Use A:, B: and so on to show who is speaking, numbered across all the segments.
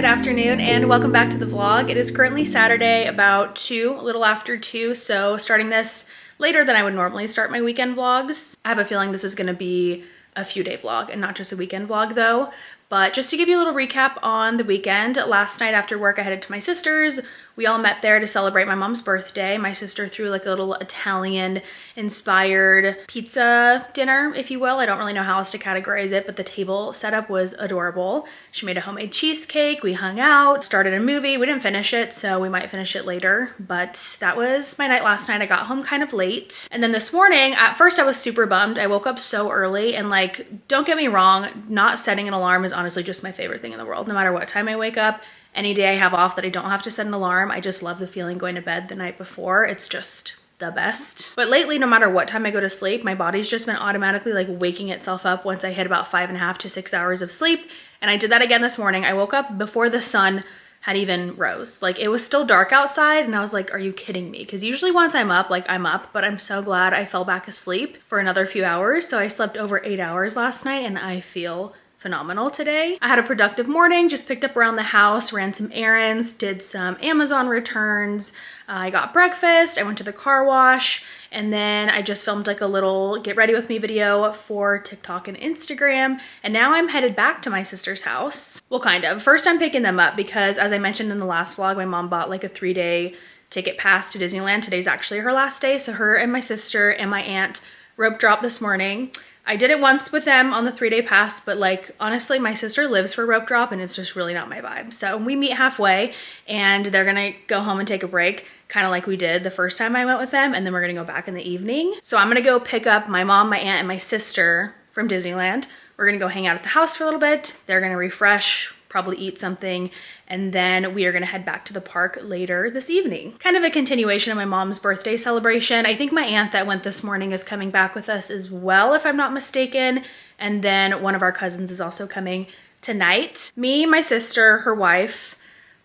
A: afternoon, and welcome back to the vlog. It is currently Saturday, about 2, a little after 2, so starting this later than I would normally start my weekend vlogs. I have a feeling this is gonna be a few day vlog and not just a weekend vlog though. But just to give you a little recap on the weekend, last night after work I headed to my sister's. We all met there to celebrate my mom's birthday. My sister threw like a little Italian inspired pizza dinner, if you will. I don't really know how else to categorize it, but the table setup was adorable. She made a homemade cheesecake, we hung out, started a movie. We didn't finish it, so we might finish it later, but that was my night last night. I got home kind of late. And then this morning, at first I was super bummed. I woke up so early, and like, don't get me wrong, not setting an alarm is honestly just my favorite thing in the world. No matter what time I wake up, any day I have off that I don't have to set an alarm, I just love the feeling going to bed the night before. It's just the best. But lately, no matter what time I go to sleep, my body's just been automatically like waking itself up once I hit about 5.5 to 6 hours of sleep. And I did that again this morning. I woke up before the sun had even rose. Like, it was still dark outside and I was like, are you kidding me? Because usually once I'm up, like I'm up, but I'm so glad I fell back asleep for another few hours. So I slept over 8 hours last night and I feel phenomenal today. I had a productive morning, just picked up around the house, ran some errands, did some Amazon returns. I got breakfast, I went to the car wash, and then I just filmed like a little get ready with me video for TikTok and Instagram. And now I'm headed back to my sister's house. Well, kind of. First I'm picking them up because, as I mentioned in the last vlog, my mom bought like a 3-day ticket pass to Disneyland. Today's actually her last day. So her and my sister and my aunt rope dropped this morning. I did it once with them on the 3-day pass, but like, honestly, my sister lives for rope drop and it's just really not my vibe. So we meet halfway and they're gonna go home and take a break, kind of like we did the first time I went with them, and then we're gonna go back in the evening. So I'm gonna go pick up my mom, my aunt, and my sister from Disneyland. We're gonna go hang out at the house for a little bit. They're gonna refresh, probably eat something, and then we are gonna head back to the park later this evening. Kind of a continuation of my mom's birthday celebration. I think my aunt that went this morning is coming back with us as well, if I'm not mistaken. And then one of our cousins is also coming tonight. Me, my sister, her wife,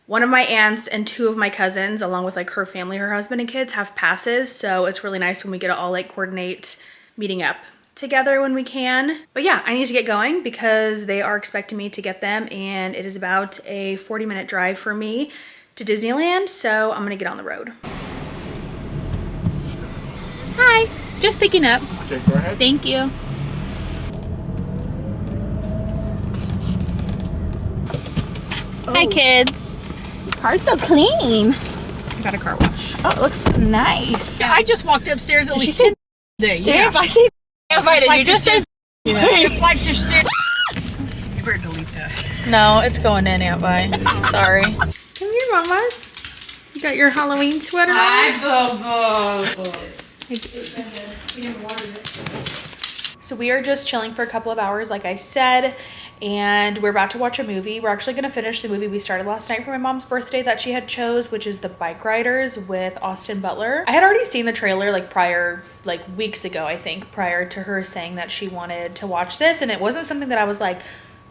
A: one of my aunts, and 2 of my cousins, along with like her family, her husband and kids, have passes. So it's really nice when we get to all like coordinate meeting up together when we can. But yeah, I need to get going because they are expecting me to get them, and it is about a 40-minute drive for me to Disneyland, so I'm gonna get on the road. Hi, just picking up.
B: Okay, go ahead.
A: Thank you. Oh. Hi kids.
C: The car's so clean.
A: I got a car wash.
C: Oh, it looks so nice.
D: Yeah. I just walked upstairs at least 10 day.
C: Yeah. If I say
A: Invited you just said.
D: Yeah. Your flights are still. You better delete that.
A: No, it's going in, Aunt Vi. Sorry. Come here, mamas. You got your Halloween sweater on?
D: Hi, Bobo.
A: So we are just chilling for a couple of hours, like I said, and we're about to watch a movie. We're actually going to finish the movie we started last night for my mom's birthday that she had chose, which is The Bike Riders with Austin Butler. I had already seen the trailer like weeks ago, I think, prior to her saying that she wanted to watch this, and it wasn't something that I was like,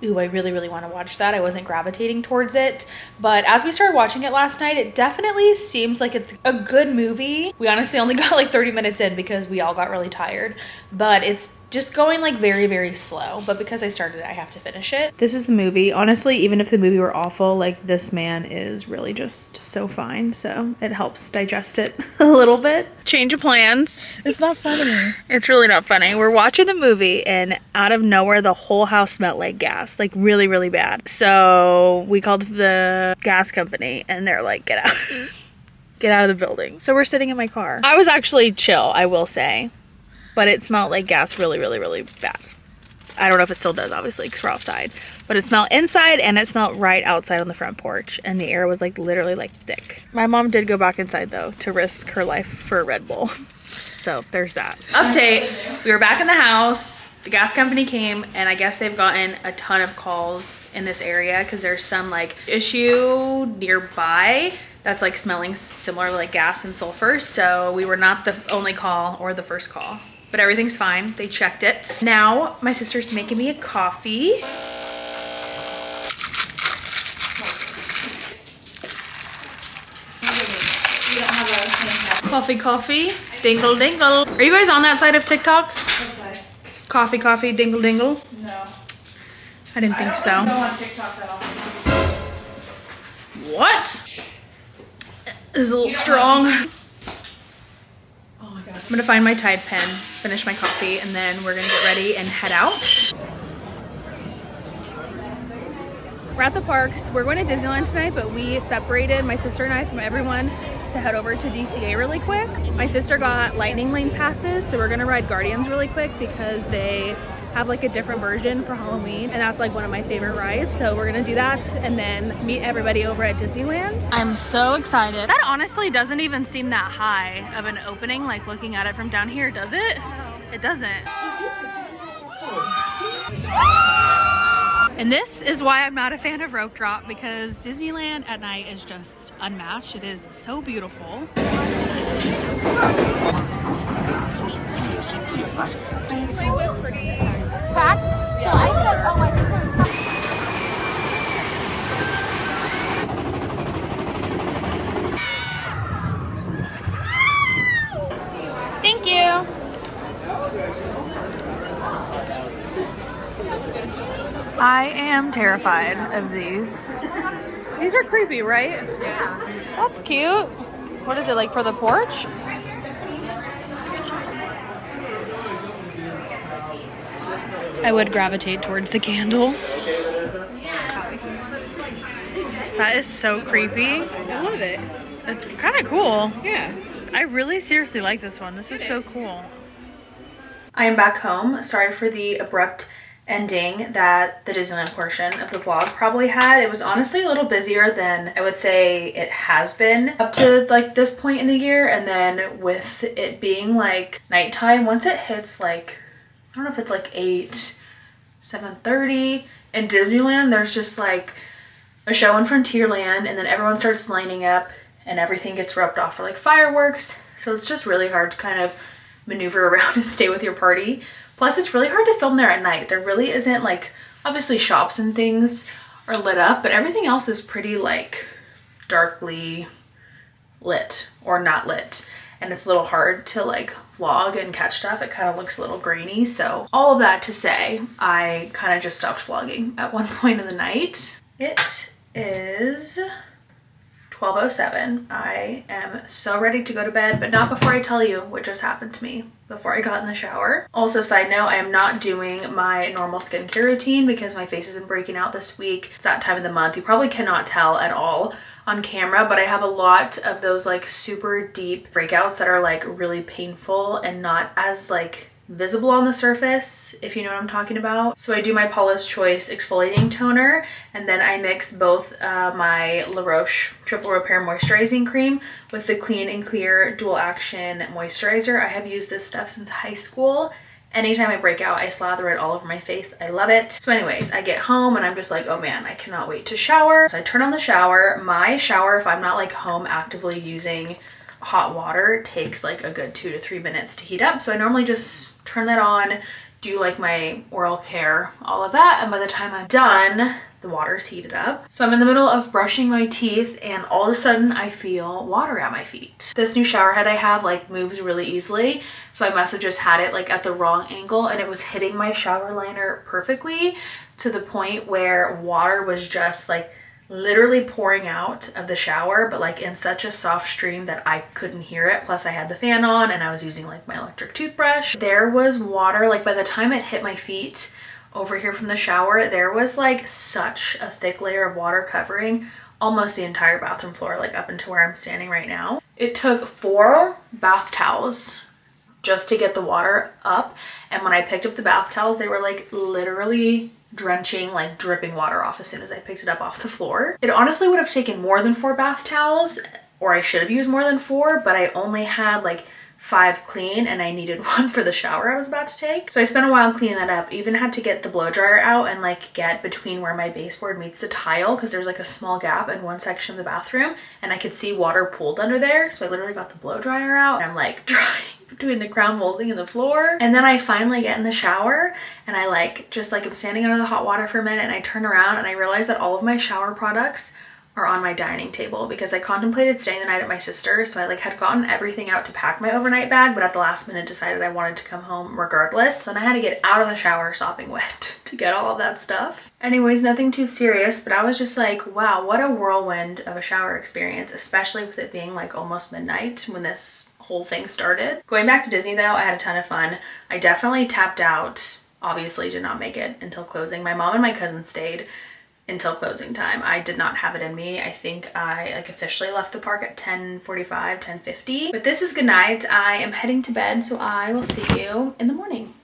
A: ooh, I really, really want to watch that. I wasn't gravitating towards it. But as we started watching it last night, it definitely seems like it's a good movie. We honestly only got like 30 minutes in because we all got really tired. But it's just going like very, very slow. But because I started it, I have to finish it. This is the movie. Honestly, even if the movie were awful, like this man is really just so fine. So it helps digest it a little bit. Change of plans.
D: It's not funny.
A: It's really not funny. We're watching the movie and out of nowhere, the whole house smelled like gas, like really, really bad. So we called the gas company and they're like, get out. Get out of the building. So we're sitting in my car. I was actually chill, I will say. But it smelled like gas really, really, really bad. I don't know if it still does, obviously, because we're outside. But it smelled inside and it smelled right outside on the front porch. And the air was like literally like thick. My mom did go back inside though to risk her life for a Red Bull. So there's that. Update, we were back in the house. The gas company came and I guess they've gotten a ton of calls in this area because there's some like issue nearby that's like smelling similar to like gas and sulfur. So we were not the only call or the first call. But everything's fine. They checked it. Now my sister's making me a coffee. Coffee, dingle, dingle. Are you guys on that side of TikTok? What side? Coffee, dingle, dingle.
D: No.
A: I didn't think so.
D: I don't go on TikTok that often.
A: What? This is a little strong. Oh my god. I'm gonna find my Tide pen, finish my coffee, and then we're gonna get ready and head out. We're at the parks. We're going to Disneyland tonight, but we separated, my sister and I, from everyone to head over to DCA really quick. My sister got Lightning Lane passes, so we're gonna ride Guardians really quick because they have like a different version for Halloween, and that's like one of my favorite rides. So we're gonna do that and then meet everybody over at Disneyland. I'm so excited. That honestly doesn't even seem that high of an opening, like looking at it from down here, does it? It doesn't. And this is why I'm not a fan of rope drop, because Disneyland at night is just unmatched. It is so beautiful.
C: It was pretty packed, so I said, oh, I think
A: Thank you. I am terrified of these. These are creepy, right? Yeah. That's cute. What is it, like for the porch? I would gravitate towards the candle. That is so creepy.
D: I love it.
A: It's kind of cool.
D: Yeah.
A: I really seriously like this one. This is so cool. I am back home. Sorry for the abrupt ending that the Disneyland portion of the vlog probably had. It was honestly a little busier than I would say it has been up to like this point in the year, and then with it being like nighttime, once it hits like, I don't know if it's like 7:30 in Disneyland, there's just like a show in Frontierland, and then everyone starts lining up and everything gets roped off for like fireworks. So it's just really hard to kind of maneuver around and stay with your party. Plus it's really hard to film there at night. There really isn't, like, obviously shops and things are lit up, but everything else is pretty like darkly lit or not lit. And it's a little hard to like vlog and catch stuff. It kind of looks a little grainy. So all of that to say, I kind of just stopped vlogging at one point in the night. It is 12:07. I am so ready to go to bed, but not before I tell you what just happened to me before I got in the shower. Also, side note, I am not doing my normal skincare routine because my face isn't breaking out this week. It's that time of the month. You probably cannot tell at all on camera, but I have a lot of those like super deep breakouts that are like really painful and not as like visible on the surface, if you know what I'm talking about. So I do my Paula's Choice exfoliating toner, and then I mix both my La Roche Triple Repair Moisturizing Cream with the Clean and Clear Dual Action Moisturizer. I have used this stuff since high school. Anytime I break out, I slather it all over my face. I love it. So anyways, I get home and I'm just like, oh man, I cannot wait to shower. So I turn on the shower. My shower, if I'm not like home actively using hot water, takes like a good 2 to 3 minutes to heat up. So I normally just turn that on, do like my oral care, all of that, and by the time I'm done, the water's heated up. So I'm in the middle of brushing my teeth and all of a sudden I feel water at my feet. This new shower head I have like moves really easily, so I must have just had it like at the wrong angle, and it was hitting my shower liner perfectly to the point where water was just like literally pouring out of the shower, but like in such a soft stream that I couldn't hear it. Plus I had the fan on and I was using like my electric toothbrush. There was water, like by the time it hit my feet over here from the shower, there was like such a thick layer of water covering almost the entire bathroom floor, like up into where I'm standing right now. It took 4 bath towels just to get the water up, and when I picked up the bath towels, they were like literally drenching, like dripping water off as soon as I picked it up off the floor. It honestly would have taken more than 4 bath towels, or I should have used more than 4, but I only had like 5 clean and I needed 1 for the shower I was about to take. So I spent a while cleaning that up. Even had to get the blow dryer out and like get between where my baseboard meets the tile, because there's like a small gap in one section of the bathroom and I could see water pooled under there. So I literally got the blow dryer out and I'm like drying between the crown molding and the floor. And then I finally get in the shower and I like just like I'm standing under the hot water for a minute, and I turn around and I realize that all of my shower products are on my dining table because I contemplated staying the night at my sister's. So I like had gotten everything out to pack my overnight bag, but at the last minute decided I wanted to come home regardless. So then I had to get out of the shower sopping wet to get all of that stuff. Anyways, nothing too serious, but I was just like, wow, what a whirlwind of a shower experience, especially with it being like almost midnight when this whole thing started. Going back to Disney though, I had a ton of fun. I definitely tapped out. Obviously did not make it until closing. My mom and my cousin stayed until closing time. I did not have it in me. I think I like officially left the park at 10:45, 10:50. But this is good night. I am heading to bed, so I will see you in the morning.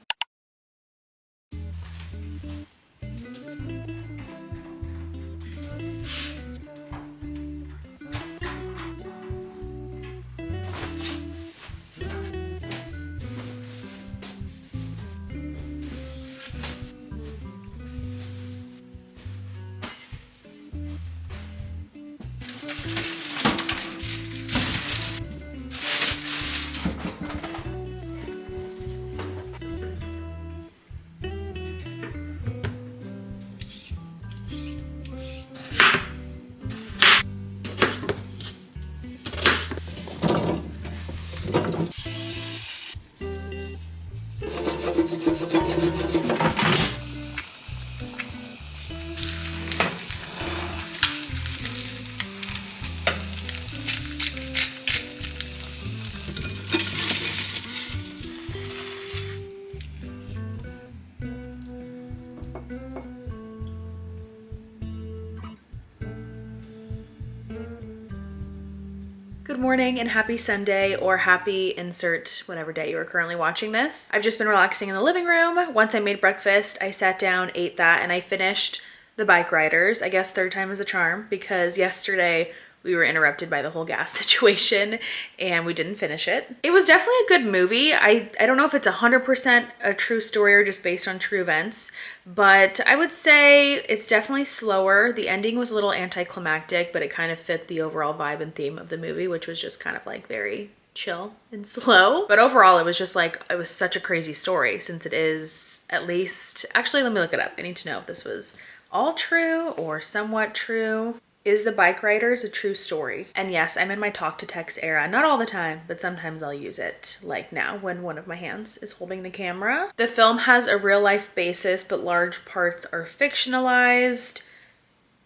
A: Good morning and happy Sunday, or happy insert whatever day you are currently watching this. I've just been relaxing in the living room. Once I made breakfast, I sat down, ate that, and I finished The Bike Riders. I guess third time is a charm because yesterday we were interrupted by the whole gas situation and we didn't finish it. It was definitely a good movie. I don't know if it's 100% a true story or just based on true events, but I would say it's definitely slower. The ending was a little anticlimactic, but it kind of fit the overall vibe and theme of the movie, which was just kind of like very chill and slow. But overall, it was just like, it was such a crazy story since it is at least, actually, let me look it up. I need to know if this was all true or somewhat true. Is The Bike Riders a true story? And yes, I'm in my talk to text era. Not all the time, but sometimes I'll use it, like now when one of my hands is holding the camera. The film has a real life basis, but large parts are fictionalized,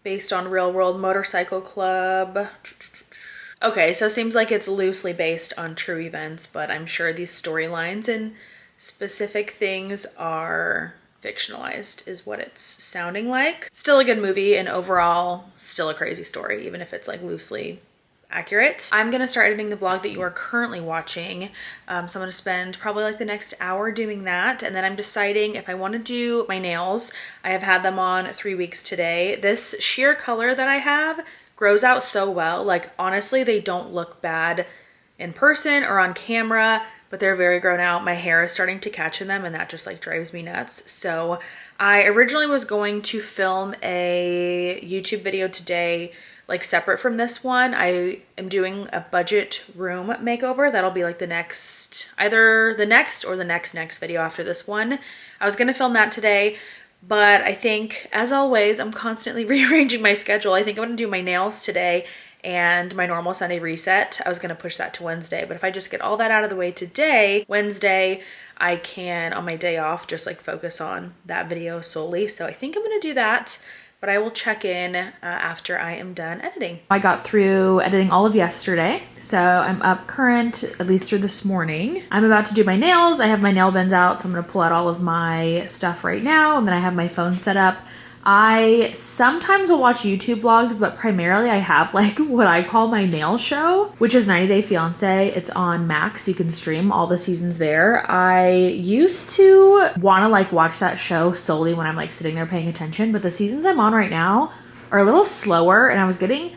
A: based on Real World Motorcycle Club. Okay, so it seems like it's loosely based on true events, but I'm sure these storylines and specific things are fictionalized is what it's sounding like. Still a good movie, and overall still a crazy story, even if it's like loosely accurate. I'm gonna start editing the vlog that you are currently watching. So I'm gonna spend probably like the next hour doing that, and then I'm deciding if I want to do my nails. I have had them on 3 weeks today. This sheer color that I have grows out so well. Like honestly, they don't look bad in person or on camera, but they're very grown out. My hair is starting to catch in them, and that just like drives me nuts. So I originally was going to film a YouTube video today, like separate from this one. I am doing a budget room makeover. That'll be like the next, either the next or the next video after this one. I was gonna film that today, but I think, as always, I'm constantly rearranging my schedule. I think I'm gonna do my nails today and my normal Sunday reset. I was gonna push that to Wednesday, but if I just get all that out of the way today, Wednesday, I can, on my day off, just like focus on that video solely. So I think I'm gonna do that, but I will check in after I am done editing. I got through editing all of yesterday, so I'm up current, at least through this morning. I'm about to do my nails. I have my nail bends out, so I'm gonna pull out all of my stuff right now, and then I have my phone set up. I sometimes will watch YouTube vlogs, but primarily I have like what I call my nail show, which is 90 Day Fiancé. It's on Max. You can stream all the seasons there. I used to want to like watch that show solely when I'm like sitting there paying attention, but the seasons I'm on right now are a little slower, and I was getting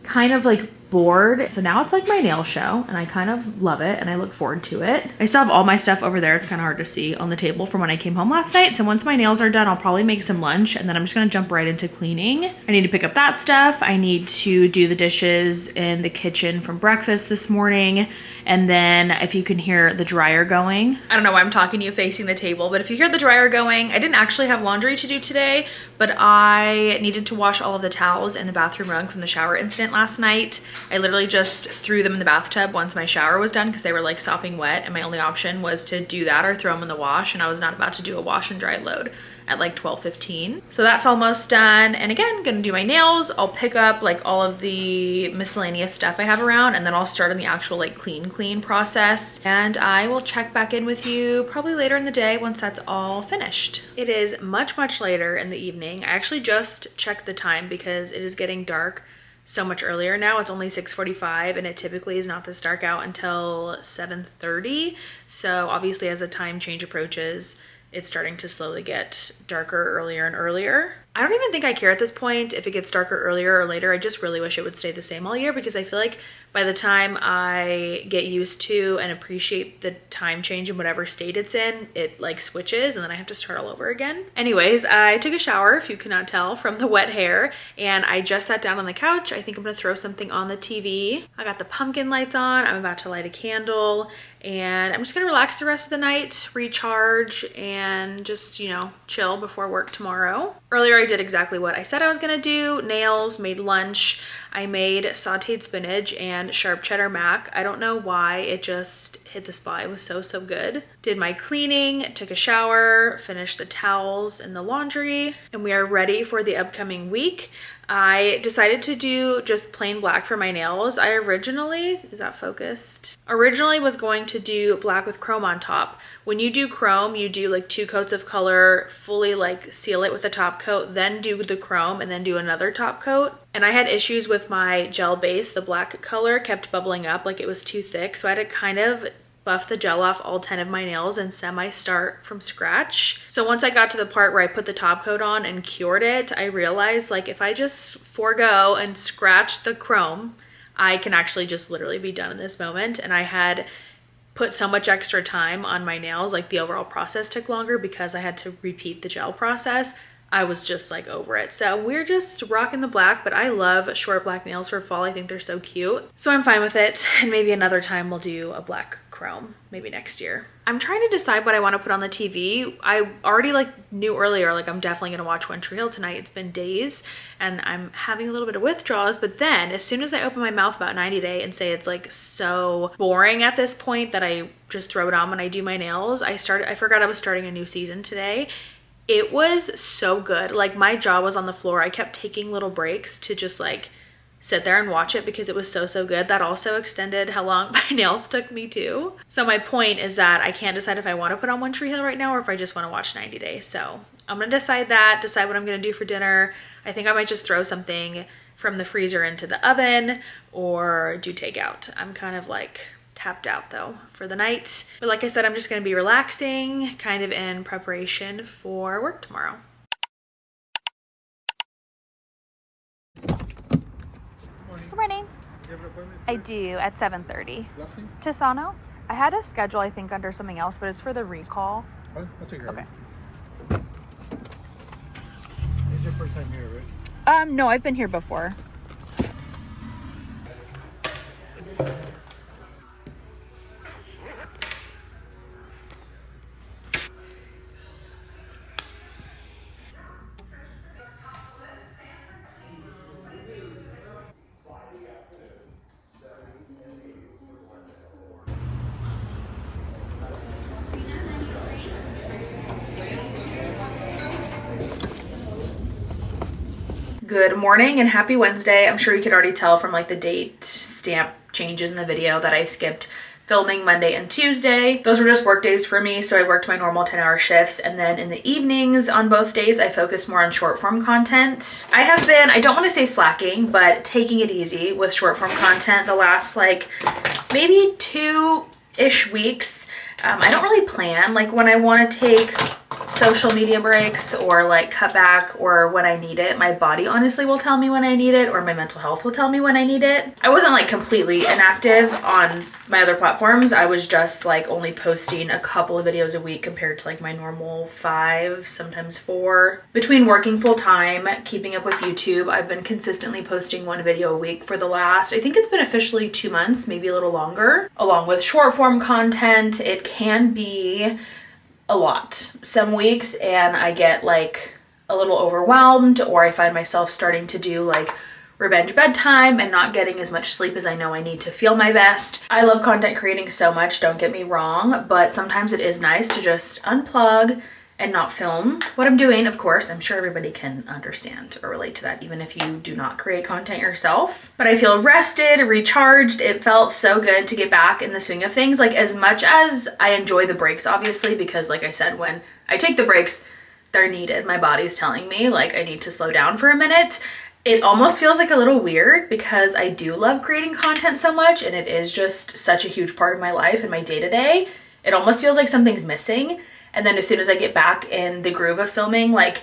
A: kind of like board. So now it's like my nail show and I kind of love it and I look forward to it. I still have all my stuff over there. It's kind of hard to see on the table from when I came home last night. So once my nails are done, I'll probably make some lunch and then I'm just gonna jump right into cleaning. I need to pick up that stuff. I need to do the dishes in the kitchen from breakfast this morning. And then if you can hear the dryer going, I don't know why I'm talking to you facing the table, but if you hear the dryer going, I didn't actually have laundry to do today, but I needed to wash all of the towels in the bathroom rug from the shower incident last night. I literally just threw them in the bathtub once my shower was done because they were like sopping wet and my only option was to do that or throw them in the wash, and I was not about to do a wash and dry load at like 12:15. So that's almost done. And again, gonna do my nails. I'll pick up like all of the miscellaneous stuff I have around and then I'll start on the actual like clean process. And I will check back in with you probably later in the day once that's all finished. It is much later in the evening. I actually just checked the time because it is getting dark so much earlier now. It's only 6:45 and it typically is not this dark out until 7:30. So obviously as the time change approaches, it's starting to slowly get darker earlier and earlier. I don't even think I care at this point if it gets darker earlier or later. I just really wish it would stay the same all year because I feel like by the time I get used to and appreciate the time change in whatever state it's in, it like switches and then I have to start all over again. Anyways, I took a shower, if you cannot tell from the wet hair, and I just sat down on the couch. I think I'm gonna throw something on the TV. I got the pumpkin lights on. I'm about to light a candle and I'm just gonna relax the rest of the night, recharge, and just, you know, chill before work tomorrow. Earlier I did exactly what I said I was gonna do. Nails, made lunch. I made sauteed spinach and sharp cheddar mac. I don't know why, it just hit the spot. It was so good. Did my cleaning, took a shower, finished the towels and the laundry, and we are ready for the upcoming week. I decided to do just plain black for my nails. I originally, is that focused? Originally was going to do black with chrome on top. When you do chrome, you do like 2 coats of color, fully like seal it with a top coat, then do the chrome and then do another top coat. And I had issues with my gel base. The black color kept bubbling up like it was too thick. So I had to kind of buff the gel off all 10 of my nails and semi-start from scratch. So once I got to the part where I put the top coat on and cured it, I realized like if I just forego and scratch the chrome, I can actually just literally be done in this moment. And I had put so much extra time on my nails, like the overall process took longer because I had to repeat the gel process. I was just like over it. So we're just rocking the black, but I love short black nails for fall. I think they're so cute. So I'm fine with it. And maybe another time we'll do a black chrome, maybe next year. I'm trying to decide what I want to put on the TV. I already like knew earlier, like I'm definitely gonna watch One Tree Hill tonight. It's been days and I'm having a little bit of withdrawals, but then as soon as I open my mouth about 90 Day and say it's like so boring at this point that I just throw it on when I do my nails, I forgot I was starting a new season today. It was so good. Like my jaw was on the floor. I kept taking little breaks to just like sit there and watch it because it was so good. That also extended how long my nails took me too. So my point is that I can't decide if I want to put on One Tree Hill right now or if I just want to watch 90 Day. So I'm gonna decide what I'm gonna do for dinner. I think I might just throw something from the freezer into the oven or do takeout. I'm kind of like tapped out though for the night. But like I said, I'm just gonna be relaxing, kind of in preparation for work tomorrow.
B: Good morning.
E: You have an appointment?
B: I do at 7:30.
E: Last name?
B: Tisano. I had a schedule, I think, under something else, but it's for the recall.
E: I'll take care of
B: Okay.
E: it. This is your first time here, right?
B: No, I've been here before.
A: Good morning and happy Wednesday. I'm sure you could already tell from like the date stamp changes in the video that I skipped filming Monday and Tuesday. Those were just work days for me, so I worked my normal 10-hour shifts, and then in the evenings on both days I focused more on short form content. I have been, I don't want to say slacking, but taking it easy with short form content the last like maybe 2-ish weeks. I don't really plan, like when I want to take social media breaks or like cut back or when I need it. My body honestly will tell me when I need it, or my mental health will tell me when I need it. I wasn't like completely inactive on my other platforms. I was just like only posting a couple of videos a week compared to like my normal 5, sometimes 4. Between working full time, keeping up with YouTube, I've been consistently posting 1 video a week for the last, I think it's been officially 2 months, maybe a little longer. Along with short form content, it can be a lot some weeks, and I get like a little overwhelmed, or I find myself starting to do like revenge bedtime and not getting as much sleep as I know I need to feel my best. I love content creating so much, don't get me wrong, but sometimes it is nice to just unplug and not film what I'm doing. Of course, I'm sure everybody can understand or relate to that, even if you do not create content yourself. But I feel rested, recharged. It felt so good to get back in the swing of things. Like, as much as I enjoy the breaks, obviously, because like I said, when I take the breaks, they're needed. My body's telling me like I need to slow down for a minute. It almost feels like a little weird because I do love creating content so much, and it is just such a huge part of my life and my day-to-day. It almost feels like something's missing. And then as soon as I get back in the groove of filming, like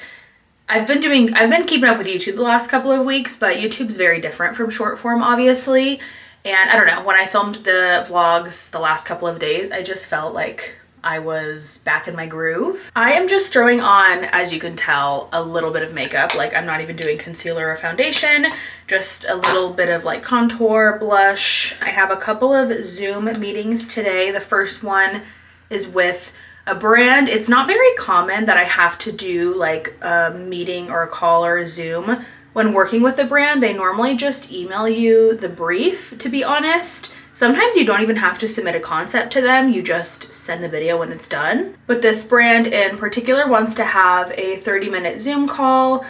A: I've been keeping up with YouTube the last couple of weeks, but YouTube's very different from short form, obviously. And I don't know, when I filmed the vlogs the last couple of days, I just felt like I was back in my groove. I am just throwing on, as you can tell, a little bit of makeup. Like, I'm not even doing concealer or foundation, just a little bit of like contour, blush. I have a couple of Zoom meetings today. The first one is with a brand. It's not very common that I have to do like a meeting or a call or a Zoom when working with the brand. They normally just email you the brief, to be honest. Sometimes you don't even have to submit a concept to them. You just send the video when it's done. But this brand in particular wants to have a 30-minute Zoom call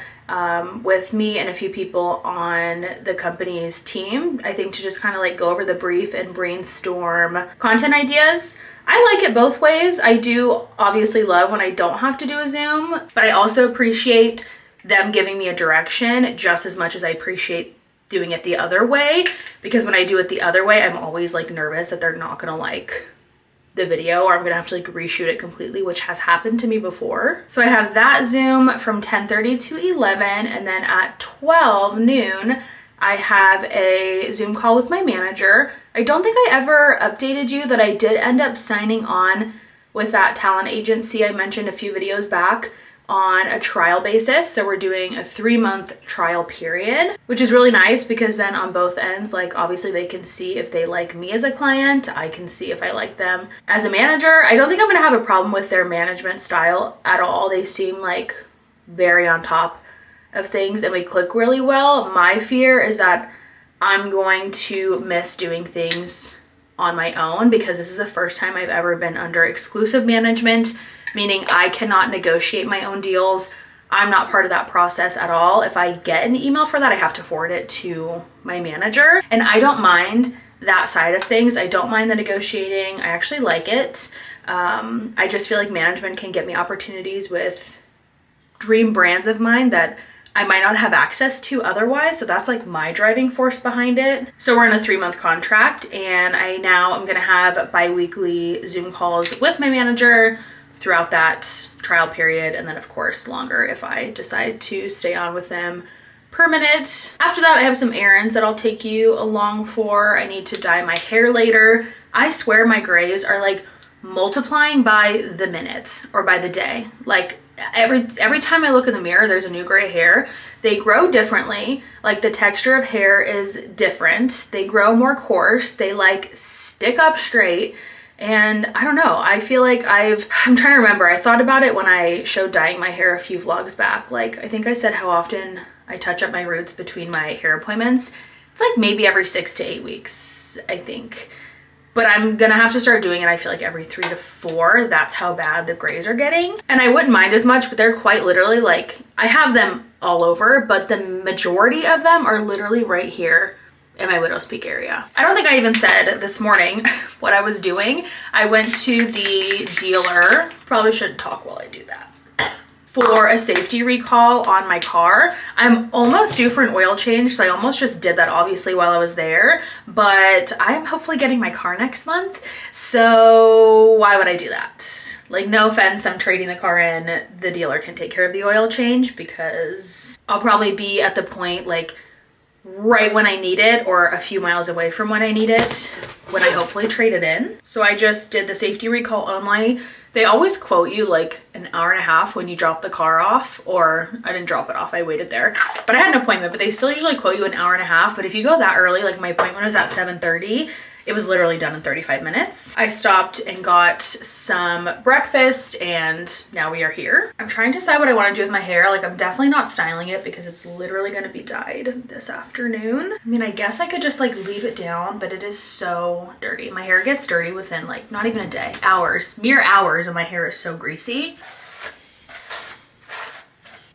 A: with me and a few people on the company's team. I think to just kind of like go over the brief and brainstorm content ideas. I like it both ways. I do obviously love when I don't have to do a Zoom, but I also appreciate them giving me a direction just as much as I appreciate doing it the other way, because when I do it the other way, I'm always like nervous that they're not gonna like the video, or I'm gonna have to like reshoot it completely, which has happened to me before. So I have that Zoom from 10:30 to 11, and then at 12 noon, I have a Zoom call with my manager. I don't think I ever updated you that I did end up signing on with that talent agency I mentioned a few videos back on a trial basis. So we're doing a 3-month trial period, which is really nice because then on both ends, like obviously they can see if they like me as a client, I can see if I like them as a manager. I don't think I'm gonna have a problem with their management style at all. They seem like very on top of things and we click really well. My fear is that I'm going to miss doing things on my own because this is the first time I've ever been under exclusive management, meaning I cannot negotiate my own deals. I'm not part of that process at all. If I get an email for that, I have to forward it to my manager. And I don't mind that side of things. I don't mind the negotiating. I actually like it. I just feel like management can get me opportunities with dream brands of mine that I might not have access to otherwise. So that's like my driving force behind it. So we're in a 3-month contract, and I'm gonna have bi-weekly Zoom calls with my manager throughout that trial period, and then of course longer if I decide to stay on with them permanent. After that, I have some errands that I'll take you along for. I need to dye my hair later. I swear my grays are like multiplying by the minute or by the day. Like every time I look in the mirror, there's a new gray hair. They grow differently. Like the texture of hair is different. They grow more coarse. They like stick up straight. And I don't know, I feel like I'm trying to remember. I thought about it when I showed dyeing my hair a few vlogs back. Like, I think I said how often I touch up my roots between my hair appointments. It's like maybe every 6 to 8 weeks, I think. But I'm gonna have to start doing it, I feel like every 3 to 4. That's how bad the grays are getting. And I wouldn't mind as much, but they're quite literally like, I have them all over, but the majority of them are literally right here in my widow's peak area. I don't think I even said this morning what I was doing. I went to the dealer. Probably shouldn't talk while I do that. for a safety recall on my car. I'm almost due for an oil change, so I almost just did that obviously while I was there, but I'm hopefully getting my car next month, so why would I do that? Like, no offense, I'm trading the car in. The dealer can take care of the oil change because I'll probably be at the point like right when I need it or a few miles away from when I need it when I hopefully trade it in. So I just did the safety recall only. They always quote you like an hour and a half when you drop the car off, or I didn't drop it off, I waited there, but I had an appointment, but they still usually quote you an hour and a half. But if you go that early, like my appointment was at 7:30, it was literally done in 35 minutes. I stopped and got some breakfast and now we are here. I'm trying to decide what I want to do with my hair. Like, I'm definitely not styling it because it's literally going to be dyed this afternoon. I mean, I guess I could just like leave it down, but it is so dirty. My hair gets dirty within like not even a day, hours, mere hours, and my hair is so greasy.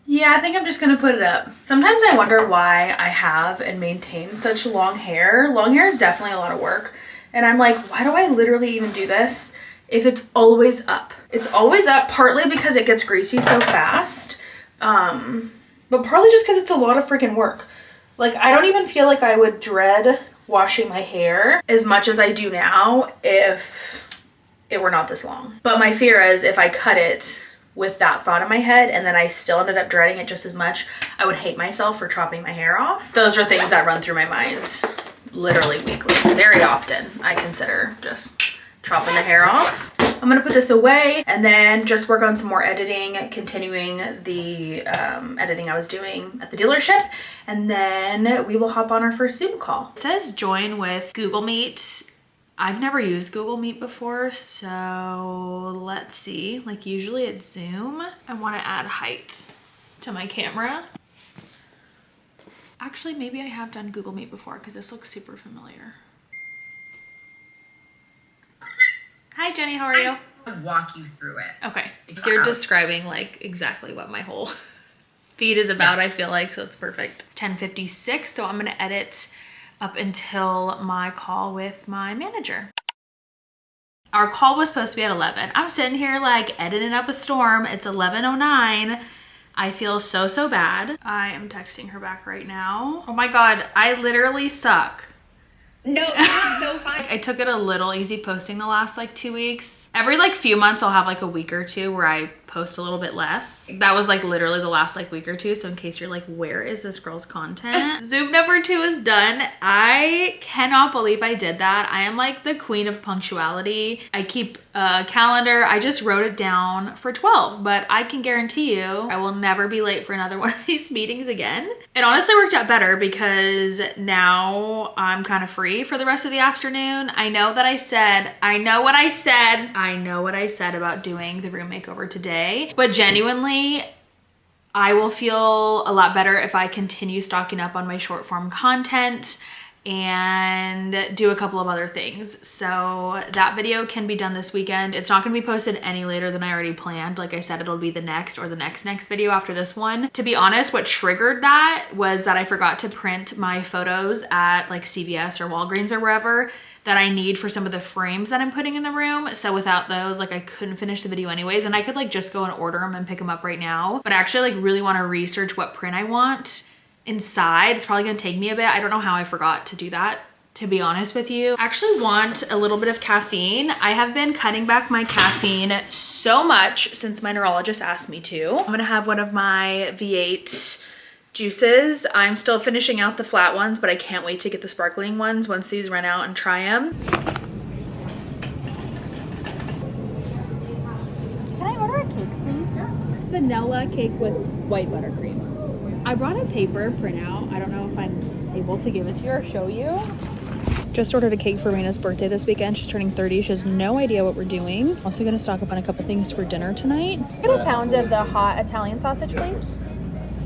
A: Yeah, I think I'm just gonna put it up. Sometimes I wonder why I have and maintain such long hair. Long hair is definitely a lot of work. And I'm like, why do I literally even do this if it's always up? It's always up, partly because it gets greasy so fast, but partly just because it's a lot of freaking work. Like, I don't even feel like I would dread washing my hair as much as I do now if it were not this long. But my fear is if I cut it with that thought in my head and then I still ended up dreading it just as much, I would hate myself for chopping my hair off. Those are things that run through my mind literally weekly. Very often I consider just chopping the hair off. I'm gonna put this away and then just work on some more editing, continuing the editing I was doing at the dealership, and then we will hop on our first Zoom call. It says join with Google Meet. I've never used Google Meet before, so let's see. Like, usually it's Zoom. I want to add height to my camera. Actually, maybe I have done Google Meet before because this looks super familiar. Hi, Jenny, how are you?
D: I'll walk you through it.
A: Okay, you're describing like exactly what my whole feed is about, I feel like, so it's perfect. It's 10:56, so I'm gonna edit up until my call with my manager. Our call was supposed to be at 11. I'm sitting here like editing up a storm. It's 11:09. I feel so bad. I am texting her back right now. Oh my God, I literally suck.
C: No, no fine.
A: I took it a little easy posting the last like 2 weeks. Every like few months I'll have like a week or two where I post a little bit less. That was like literally the last like week or two. So in case you're like, where is this girl's content? Zoom number 2 is done. I cannot believe I did that. I am like the queen of punctuality. I keep a calendar. I just wrote it down for 12, but I can guarantee you I will never be late for another one of these meetings again. It honestly worked out better because now I'm kind of free for the rest of the afternoon. I know what I said about doing the room makeover today, but genuinely, I will feel a lot better if I continue stocking up on my short form content and do a couple of other things. So that video can be done this weekend. It's not gonna be posted any later than I already planned. Like I said, it'll be the next or the next video after this one. To be honest, what triggered that was that I forgot to print my photos at like CVS or Walgreens or wherever that I need for some of the frames that I'm putting in the room. So without those, like I couldn't finish the video anyways, and I could like just go and order them and pick them up right now. But I actually like really wanna research what print I want inside. It's probably gonna take me a bit. I don't know how I forgot to do that, to be honest with you. I actually want a little bit of caffeine. I have been cutting back my caffeine so much since my neurologist asked me to. I'm gonna have one of my V8 juices. I'm still finishing out the flat ones, but I can't wait to get the sparkling ones once these run out and try them.
B: Can I order a cake, please?
A: It's vanilla cake with white buttercream. I brought a paper printout. I don't know if I'm able to give it to you or show you. Just ordered a cake for Rena's birthday this weekend. She's turning 30. She has no idea what we're doing. Also gonna stock up on a couple things for dinner tonight.
B: Get a pound of the hot Italian sausage, please.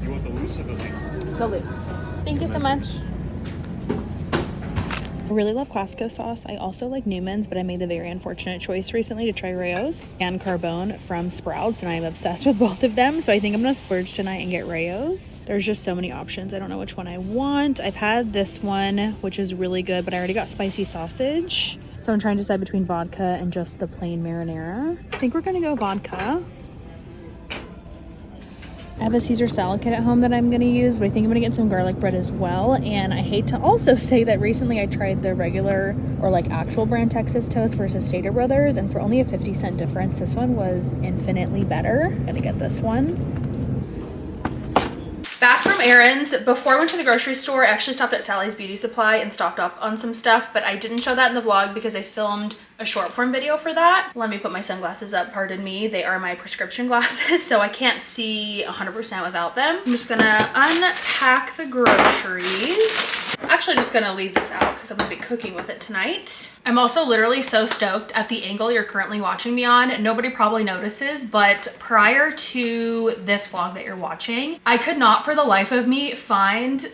E: You want the loose or the loose?
B: The loose. Thank you so much.
A: I really love Costco sauce. I also like Newman's, but I made the very unfortunate choice recently to try Rayo's and Carbone from Sprouts, and I'm obsessed with both of them. So I think I'm gonna splurge tonight and get Rayo's. There's just so many options. I don't know which one I want. I've had this one, which is really good, but I already got spicy sausage. So I'm trying to decide between vodka and just the plain marinara. I think we're gonna go vodka. I have a Caesar salad kit at home that I'm gonna use, but I think I'm gonna get some garlic bread as well. And I hate to also say that recently I tried the regular or like actual brand Texas toast versus Stater Brothers, and for only a 50-cent difference, this one was infinitely better. I'm gonna get this one. Back from errands. Before I went to the grocery store, I actually stopped at Sally's Beauty Supply and stocked up on some stuff, but I didn't show that in the vlog because I filmed a short form video for that. Let me put my sunglasses up, pardon me. They are my prescription glasses, so I can't see 100% without them. I'm just gonna unpack the groceries. I'm actually just gonna leave this out because I'm gonna be cooking with it tonight. I'm also literally so stoked at the angle you're currently watching me on. Nobody probably notices, but prior to this vlog that you're watching, I could not for the life of me find,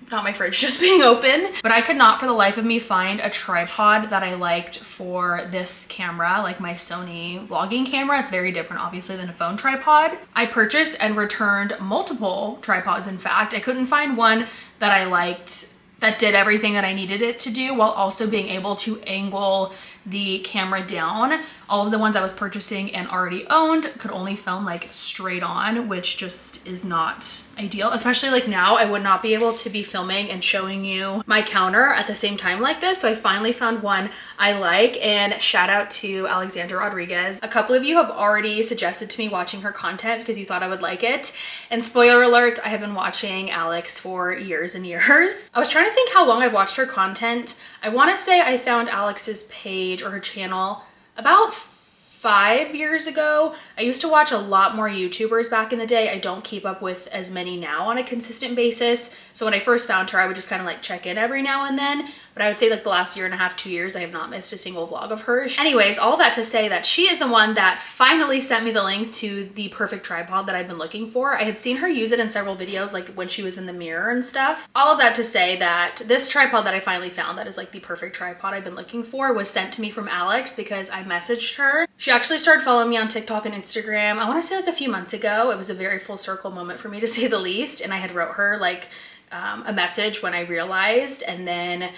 A: not my fridge just being open, but I could not for the life of me find a tripod that I liked for this camera, like my Sony vlogging camera. It's very different obviously than a phone tripod. I purchased and returned multiple tripods. In fact, I couldn't find one that I liked that did everything that I needed it to do while also being able to angle the camera down. All of the ones I was purchasing and already owned could only film like straight on, which just is not ideal. Especially like now, I would not be able to be filming and showing you my counter at the same time like this. So I finally found one I like, and shout out to Alexandra Rodriguez. A couple of you have already suggested to me watching her content because you thought I would like it. And spoiler alert, I have been watching Alex for years and years. I was trying to think how long I've watched her content. I want to say I found Alex's page or her channel about 5 years ago. I used to watch a lot more YouTubers back in the day. I don't keep up with as many now on a consistent basis. So when I first found her, I would just kind of like check in every now and then. But I would say like the last year and a half, 2 years, I have not missed a single vlog of hers. Anyways, all that to say that she is the one that finally sent me the link to the perfect tripod that I've been looking for. I had seen her use it in several videos, like when she was in the mirror and stuff. All of that to say that this tripod that I finally found that is like the perfect tripod I've been looking for was sent to me from Alex because I messaged her. She actually started following me on TikTok and Instagram, I want to say like a few months ago. It was a very full circle moment for me to say the least. And I had wrote her like a message when I realized, and then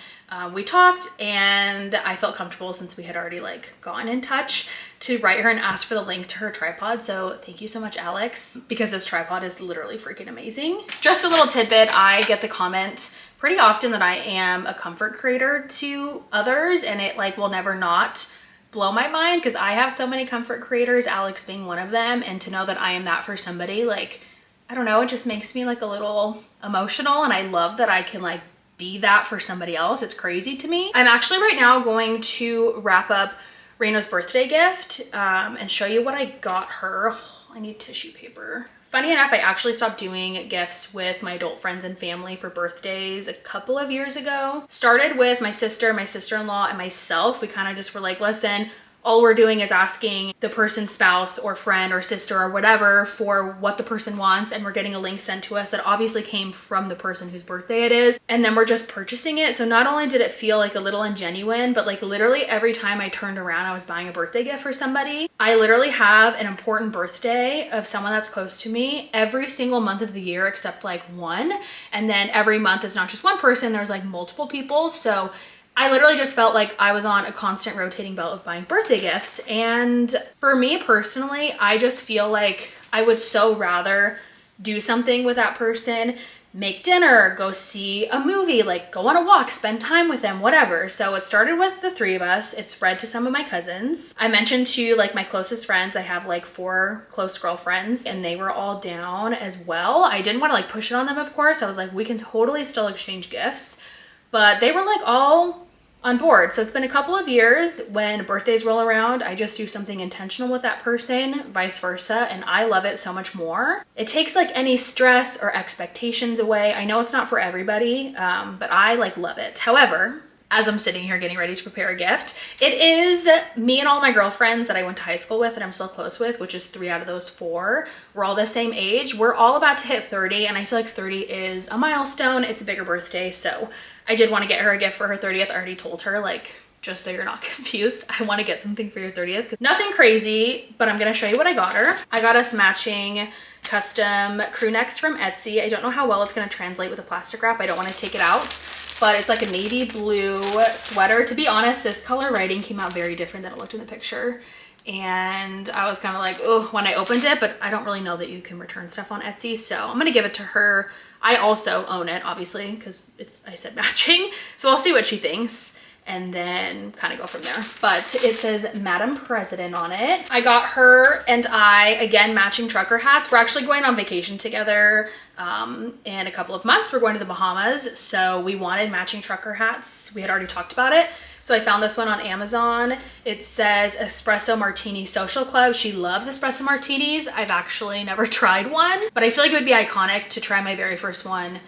A: we talked and I felt comfortable since we had already like gotten in touch to write her and ask for the link to her tripod. So thank you so much, Alex, because this tripod is literally freaking amazing. Just a little tidbit, I get the comment pretty often that I am a comfort creator to others, and it like will never not blow my mind because I have so many comfort creators, Alex being one of them, and to know that I am that for somebody, like, I don't know, it just makes me like a little emotional, and I love that I can like be that for somebody else. It's crazy to me. I'm actually right now going to wrap up Raina's birthday gift and show you what I got her. Oh, I need tissue paper. Funny enough, I actually stopped doing gifts with my adult friends and family for birthdays a couple of years ago. Started with my sister, my sister-in-law, and myself. We kind of just were like, listen, all we're doing is asking the person's spouse or friend or sister or whatever for what the person wants, and we're getting a link sent to us that obviously came from the person whose birthday it is, and then we're just purchasing it. So not only did it feel like a little ingenuine, but like literally every time I turned around I was buying a birthday gift for somebody. I literally have an important birthday of someone that's close to me every single month of the year except like one, and then every month is not just one person, there's like multiple people. So I literally just felt like I was on a constant rotating belt of buying birthday gifts. And for me personally, I just feel like I would so rather do something with that person, make dinner, go see a movie, like go on a walk, spend time with them, whatever. So it started with the three of us. It spread to some of my cousins. I mentioned to like my closest friends, I have like 4 close girlfriends, and they were all down as well. I didn't want to like push it on them, of course. I was like, we can totally still exchange gifts. But they were like all on board. So it's been a couple of years. When birthdays roll around, I just do something intentional with that person, vice versa, and I love it so much more. It takes like any stress or expectations away. I know it's not for everybody, but I like love it. However, as I'm sitting here getting ready to prepare a gift, it is me and all my girlfriends that I went to high school with and I'm still close with, which is 3 out of those 4. We're all the same age. We're all about to hit 30, and I feel like 30 is a milestone. It's a bigger birthday, so I did want to get her a gift for her 30th. I already told her, like, just so you're not confused, I want to get something for your 30th. Nothing crazy, but I'm gonna show you what I got her. I got us matching custom crew necks from Etsy. I don't know how well it's gonna translate with the plastic wrap. I don't want to take it out, but it's like a navy blue sweater. To be honest, this color writing came out very different than it looked in the picture. and I was kind of like, oh, when I opened it, but I don't really know that you can return stuff on Etsy, so I'm gonna give it to her. I also own it, obviously, because I said matching, so I'll see what she thinks and then kind of go from there. But it says Madam President on it. I got her and I, again, matching trucker hats. We're actually going on vacation together in a couple of months. We're going to the Bahamas, so we wanted matching trucker hats. We had already talked about it. So I found this one on Amazon. It says Espresso Martini Social Club. She loves espresso martinis. I've actually never tried one, but I feel like it would be iconic to try my very first one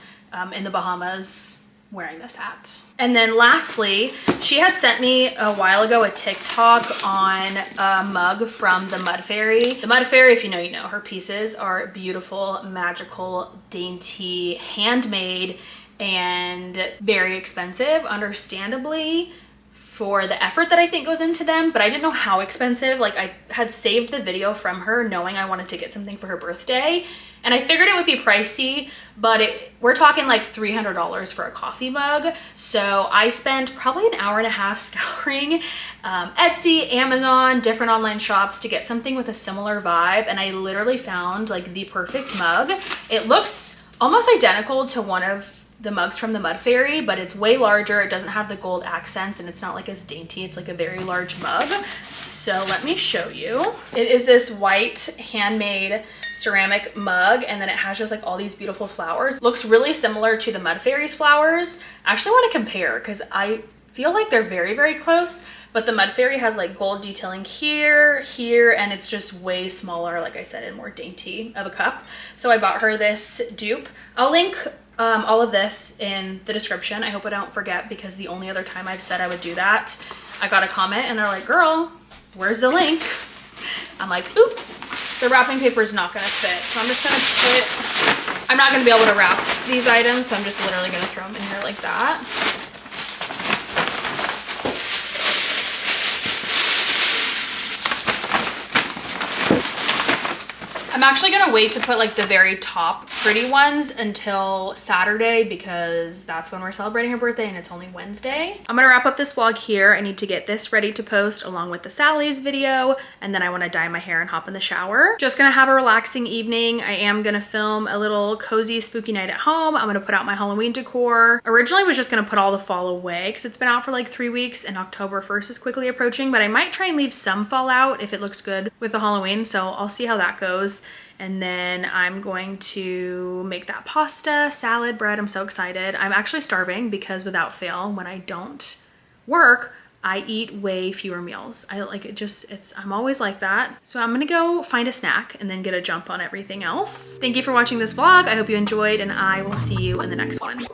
A: in the Bahamas wearing this hat. And then lastly, she had sent me a while ago a TikTok on a mug from the Mud Fairy. The Mud Fairy, if you know, you know. Her pieces are beautiful, magical, dainty, handmade, and very expensive, understandably, for the effort that I think goes into them, but I didn't know how expensive. Like, I had saved the video from her knowing I wanted to get something for her birthday, and I figured it would be pricey, but we're talking like $300 for a coffee mug. So I spent probably an hour and a half scouring Etsy, Amazon, different online shops to get something with a similar vibe, and I literally found like the perfect mug. It looks almost identical to one of the mugs from the Mud Fairy, but it's way larger. It doesn't have the gold accents and it's not like as dainty. It's like a very large mug. So let me show you. It is this white handmade ceramic mug, and then it has just like all these beautiful flowers. Looks really similar to the Mud Fairy's flowers. I actually want to compare because I feel like they're very, very close, but the Mud Fairy has like gold detailing here, and it's just way smaller, like I said, and more dainty of a cup. So I bought her this dupe. I'll link all of this in the description. I hope I don't forget, because the only other time I've said I would do that, I got a comment and they're like, girl, where's the link? I'm like, oops, the wrapping paper is not gonna fit. So I'm just gonna I'm not gonna be able to wrap these items, so I'm just literally gonna throw them in here like that. I'm actually gonna wait to put like the very top pretty ones until Saturday, because that's when we're celebrating her birthday and it's only Wednesday. I'm gonna wrap up this vlog here. I need to get this ready to post along with the Sally's video, and then I wanna dye my hair and hop in the shower. Just gonna have a relaxing evening. I am gonna film a little cozy spooky night at home. I'm gonna put out my Halloween decor. Originally I was just gonna put all the fall away because it's been out for like 3 weeks and October 1st is quickly approaching, but I might try and leave some fall out if it looks good with the Halloween, so I'll see how that goes. And then I'm going to make that pasta, salad, bread. I'm so excited. I'm actually starving because without fail, when I don't work, I eat way fewer meals. I like it I'm always like that. So I'm gonna go find a snack and then get a jump on everything else. Thank you for watching this vlog. I hope you enjoyed, and I will see you in the next one.